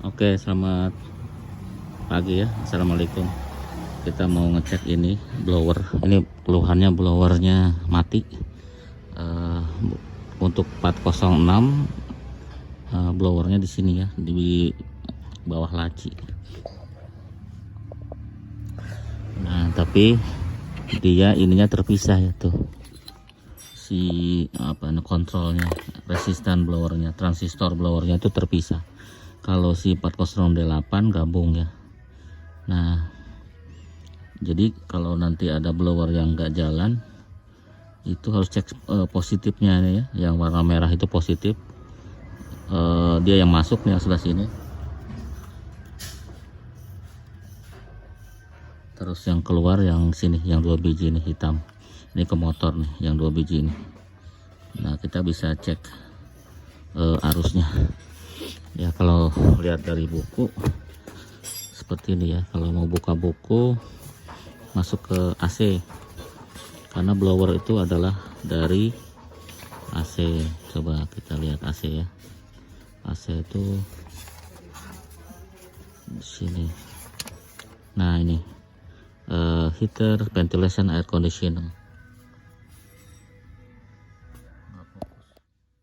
Oke, selamat pagi ya. Assalamualaikum. Kita mau ngecek ini blower. Ini keluhannya blowernya mati. Eh, untuk 406 blowernya di sini ya, di bawah laci. Nah, tapi dia ininya terpisah ya tuh. Si kontrolnya, resistan blowernya, transistor blowernya itu terpisah. Kalau si 408 gabung ya. Nah, jadi kalau nanti ada blower yang enggak jalan, itu harus cek positifnya ya. Yang warna merah itu positif, dia yang masuk nih yang sebelah sini. Terus yang keluar yang sini, yang 2 biji ini hitam. Ini ke motor nih, yang 2 biji ini. Nah, kita bisa cek arusnya. Ya, kalau lihat dari buku seperti ini ya. Kalau mau buka buku, masuk ke AC, karena blower itu adalah dari AC. Coba kita lihat AC ya. AC itu di sini. Nah, ini heater, ventilation, air conditioner.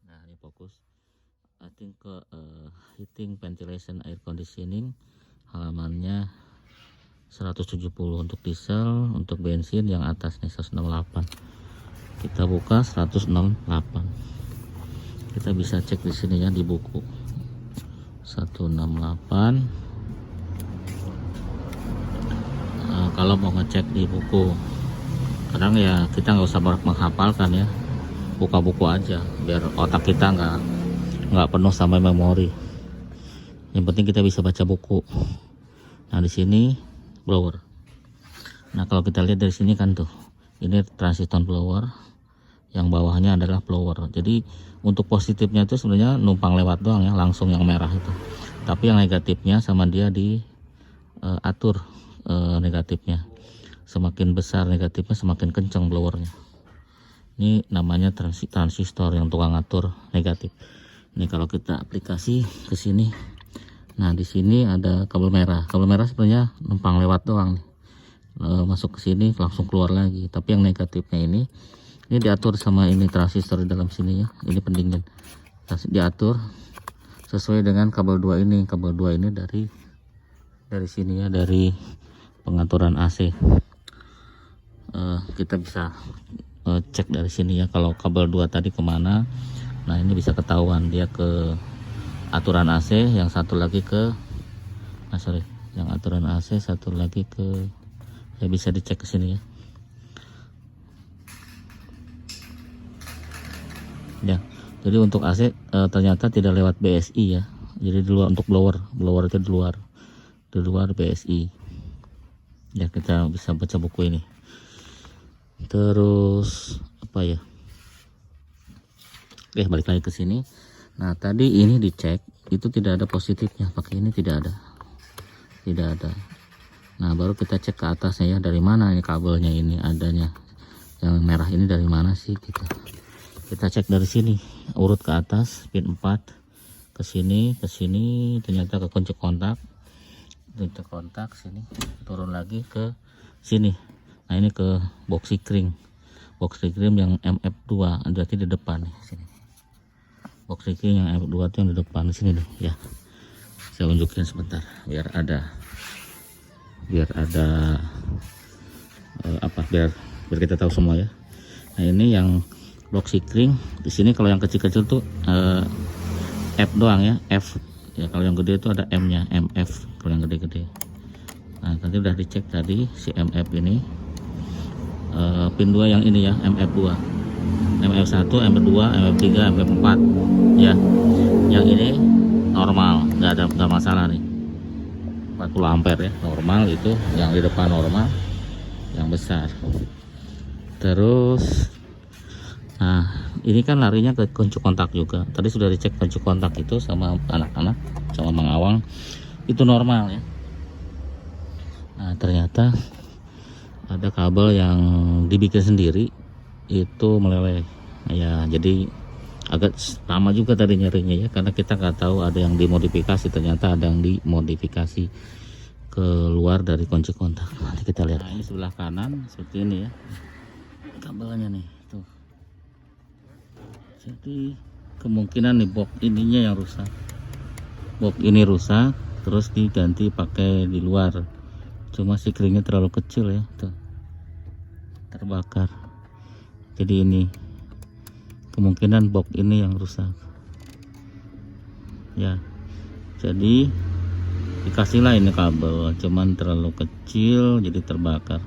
Nah, ini fokus. I think ke heating, ventilation, air conditioning, halamannya 170 untuk diesel. Untuk bensin yang atas nih 168. Kita buka 168. Kita bisa cek di sini ya, di buku 168. Kalau mau ngecek di buku, kadang ya kita nggak usah menghafalkan ya, buka buku aja biar otak kita nggak penuh sampai memori. Yang penting kita bisa baca buku. Nah, di sini blower. Nah, kalau kita lihat dari sini kan tuh, ini transistor blower, yang bawahnya adalah blower. Jadi untuk positifnya itu sebenarnya numpang lewat doang ya, langsung yang merah itu. Tapi yang negatifnya sama dia atur negatifnya. Semakin besar negatifnya, semakin kencang blowernya. Ini namanya transistor yang tukang atur negatif. Ini kalau kita aplikasi ke sini. Nah, di sini ada kabel merah. Kabel merah sebenarnya numpang lewat doang nih. Masuk ke sini langsung keluar lagi. Tapi yang negatifnya ini diatur sama ini transistor di dalam sini ya. Ini pendingin. Diatur sesuai dengan kabel 2 ini. Kabel 2 ini dari sini ya, dari pengaturan AC. Kita bisa cek dari sini ya, kalau kabel 2 tadi kemana. Nah, ini bisa ketahuan dia ke aturan AC, yang satu lagi ke yang aturan AC, satu lagi ke, ya bisa dicek ke sini ya. Ya, jadi untuk AC ternyata tidak lewat BSI ya. Jadi di luar, untuk blower itu di luar BSI. Ya, kita bisa baca buku ini. Terus apa ya? Oke, balik lagi ke sini. Nah, tadi ini dicek, itu tidak ada positifnya, pakai ini tidak ada. Nah, baru kita cek ke atasnya ya, dari mana ini kabelnya ini adanya. Yang merah ini dari mana sih kita cek dari sini, urut ke atas, pin 4 ke sini, ternyata ke kunci kontak sini, turun lagi ke sini. Nah, ini ke box kring yang MF2, berarti di depan nih sini. Box kring yang MF2 itu yang di depan di sini nih ya. Saya unjukin sebentar biar ada biar kita tahu semua ya. Nah, ini yang box kring di sini. Kalau yang kecil-kecil tuh F doang ya, F ya. Kalau yang gede itu ada M-nya, MF kalau yang gede-gede. Nah, tadi udah dicek tadi si MF ini, pin 2 yang ini ya, MF2, MF1, MF2, MF3, MF4 ya. Yang ini normal, nggak masalah nih, 40 ampere ya, normal. Itu yang di depan normal, yang besar. Terus nah, ini kan larinya ke kunci kontak juga. Tadi sudah dicek kunci kontak itu sama anak-anak, sama Mang Awang, itu normal ya. Nah, ternyata ada kabel yang dibikin sendiri itu meleleh ya. Jadi agak lama juga tadi nyarinya ya, karena kita nggak tahu ada yang dimodifikasi, ternyata ada yang dimodifikasi keluar dari kunci kontak. Nanti kita lihat. Nah, ini sebelah kanan seperti ini ya kabelnya nih tuh. Jadi kemungkinan nih box ininya yang rusak, box ini rusak terus diganti pakai di luar, cuma sikringnya terlalu kecil ya tuh, terbakar. Jadi ini kemungkinan box ini yang rusak ya, jadi dikasihlah ini kabel, cuman terlalu kecil jadi terbakar.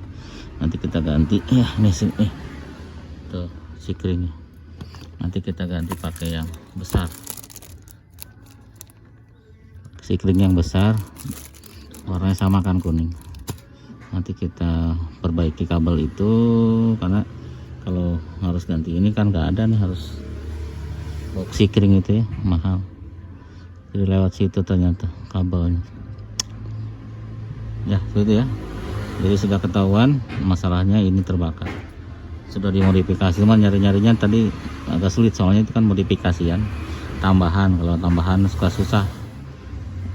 Nanti kita ganti ya, nih tuh sikringnya, nanti kita ganti pakai yang besar, sikring yang besar, warnanya sama kan, kuning. Nanti kita perbaiki kabel itu, karena kalau harus ganti ini kan nggak ada nih, harus box sikring itu ya, mahal. Jadi lewat situ ternyata kabelnya ya, gitu ya. Jadi sudah ketahuan masalahnya ini terbakar, sudah dimodifikasi. Cuma nyari-nyarinya tadi agak sulit, soalnya itu kan modifikasian tambahan. Kalau tambahan suka susah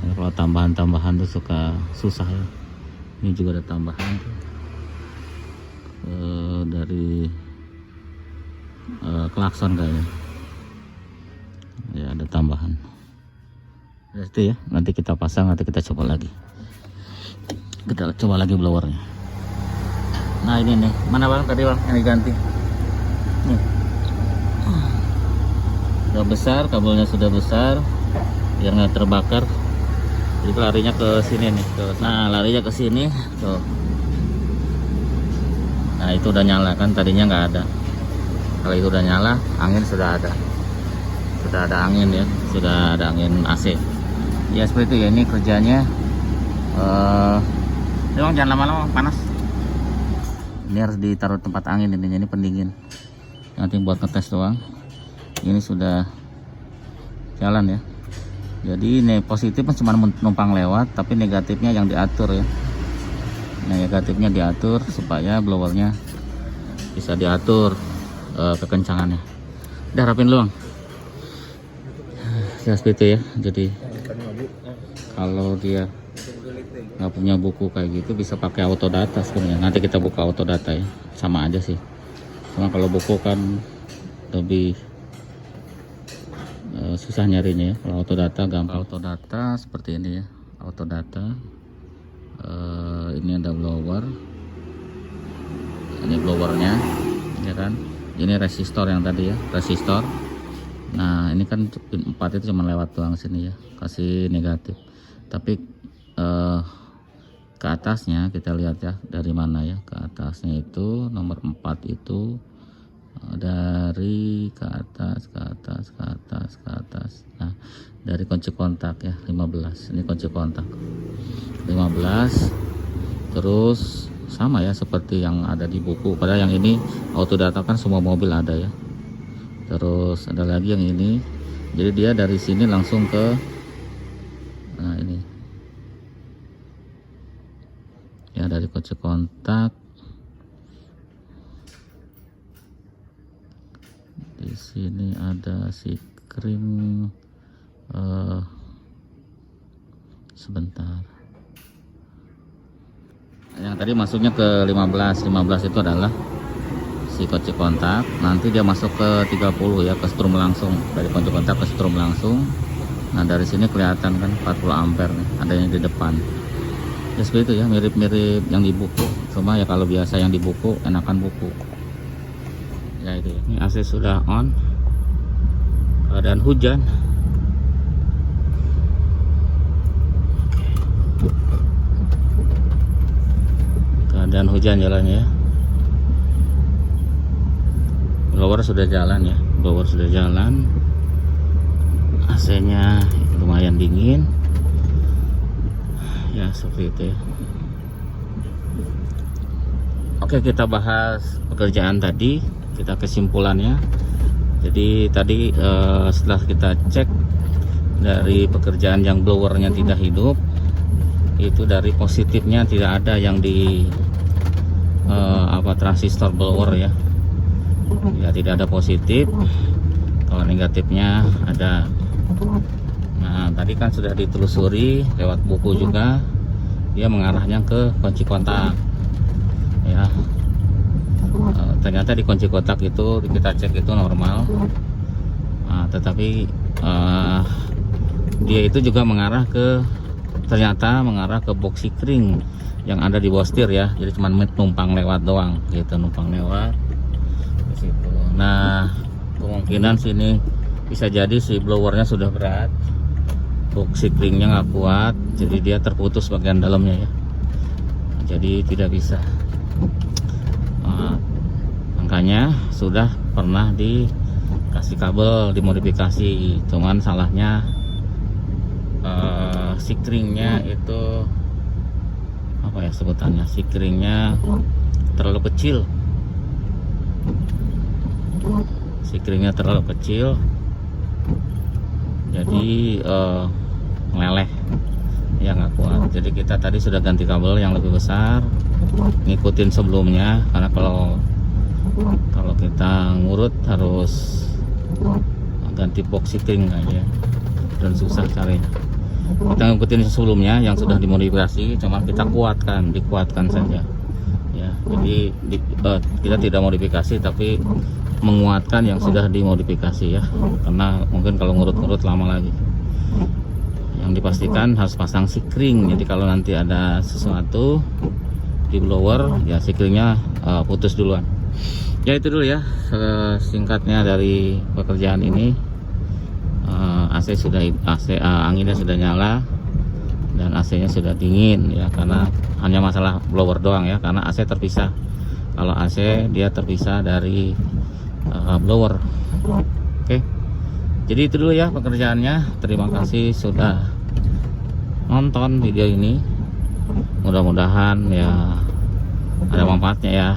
ya, kalau tambahan tuh suka susah ya. Ini juga ada tambahan dari klakson kayaknya ya, ada tambahan itu ya. Nanti kita pasang, nanti kita coba lagi, kita coba lagi blowernya. Nah ini nih, mana bang tadi bang yang diganti nih, sudah besar, kabelnya sudah besar biar nggak terbakar. Jadi larinya ke sini nih tuh. Nah larinya ke sini tuh. Nah itu udah nyala kan, tadinya nggak ada. Kalau itu udah nyala, angin sudah ada angin ya, sudah ada angin AC ya, seperti itu ya. Ini kerjanya memang jangan lama-lama, panas. Ini harus ditaruh tempat angin, ini pendingin, nanti buat ngetes doang. Ini sudah jalan ya. Jadi ini positifnya cuma numpang lewat, tapi negatifnya yang diatur ya. Nah, negatifnya diatur supaya blowernya bisa diatur kekencangannya. Udah rapin lu bang ya, seperti itu ya. Jadi kalau dia nggak punya buku kayak gitu bisa pakai autodata sebenarnya. Nanti kita buka autodata ya, sama aja sih. Cuma kalau buku kan lebih susah nyarinya ya. Kalau autodata gampang. Autodata seperti ini ya, autodata. Ini ada blower, ini blowernya ya kan. Ini resistor yang tadi ya, resistor. Nah ini kan pin 4 itu cuma lewat doang sini ya, kasih negatif. Tapi ke atasnya kita lihat ya, dari mana ya, ke atasnya itu nomor 4 itu dari ke atas. Nah dari kunci kontak ya 15, ini kunci kontak 15. Terus sama ya seperti yang ada di buku, padahal yang ini autodata kan semua mobil ada ya. Terus ada lagi yang ini, jadi dia dari sini langsung ke, nah ini ya, dari kunci kontak di sini ada sikring. Sebentar, yang tadi masuknya ke 15 itu adalah si kunci kontak. Nanti dia masuk ke 30 ya, ke strum langsung, dari kunci kontak ke strum langsung. Nah dari sini kelihatan kan 40 ampere nih, adanya di depan ya, seperti itu ya, mirip-mirip yang di buku. Cuma ya kalau biasa yang di buku enakan buku ya. Itu ya, ini AC sudah on, keadaan hujan. Keadaan hujan jalannya ya. Blower sudah jalan ya, blower sudah jalan. AC nya lumayan dingin ya, seperti itu ya. Oke, kita bahas pekerjaan tadi, kita kesimpulannya. Jadi tadi setelah kita cek dari pekerjaan yang blowernya tidak hidup, itu dari positifnya tidak ada yang di transistor blower ya. Ya tidak ada positif. Kalau negatifnya ada. Nah, tadi kan sudah ditelusuri lewat buku juga, dia mengarahnya ke kunci kontak ya. Ternyata di kunci kotak itu kita cek itu normal. Tetapi dia itu juga ternyata mengarah ke box sikring yang ada di bawah setir ya. Jadi cuma numpang lewat doang gitu, numpang lewat di situ. Nah, kemungkinan sini bisa jadi si blowernya sudah berat, box sikringnya nggak kuat, jadi dia terputus bagian dalamnya ya, jadi tidak bisa. Makanya sudah pernah dikasih kabel, dimodifikasi, cuman salahnya sikringnya itu apa ya sebutannya, sikringnya terlalu kecil, jadi meleleh ya, nggak kuat. Jadi kita tadi sudah ganti kabel yang lebih besar, ngikutin sebelumnya, karena kalau kita ngurut harus ganti box sikring aja dan susah carinya. Kita ngikutin sebelumnya yang sudah dimodifikasi, cuma kita dikuatkan saja ya. Jadi kita tidak modifikasi tapi menguatkan yang sudah dimodifikasi ya, karena mungkin kalau ngurut-ngurut lama lagi. Yang dipastikan harus pasang sikring, jadi kalau nanti ada sesuatu di blower ya sikringnya putus duluan ya. Itu dulu ya singkatnya dari pekerjaan ini. Anginnya sudah nyala dan AC-nya sudah dingin ya, karena hanya masalah blower doang ya, karena AC terpisah. Kalau AC dia terpisah dari blower. Oke. Jadi itu dulu ya pekerjaannya. Terima kasih sudah nonton video ini. Mudah-mudahan ya ada manfaatnya ya.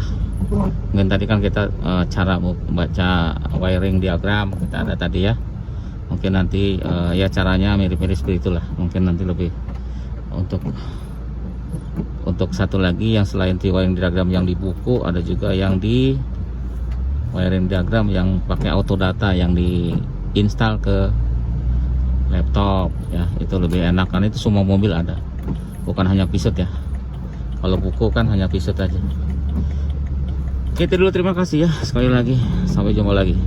Mungkin tadi kan kita cara membaca wiring diagram kita ada tadi ya. Mungkin nanti ya caranya mirip-mirip seperti itulah. Mungkin nanti lebih untuk satu lagi yang selain di wiring diagram yang di buku, ada juga yang di wiring diagram yang pakai autodata yang diinstal ke laptop ya. Itu lebih enak, kan itu semua mobil ada, bukan hanya Peugeot ya. Kalau buku kan hanya Peugeot aja. Oke, itu dulu, terima kasih ya sekali lagi, sampai jumpa lagi.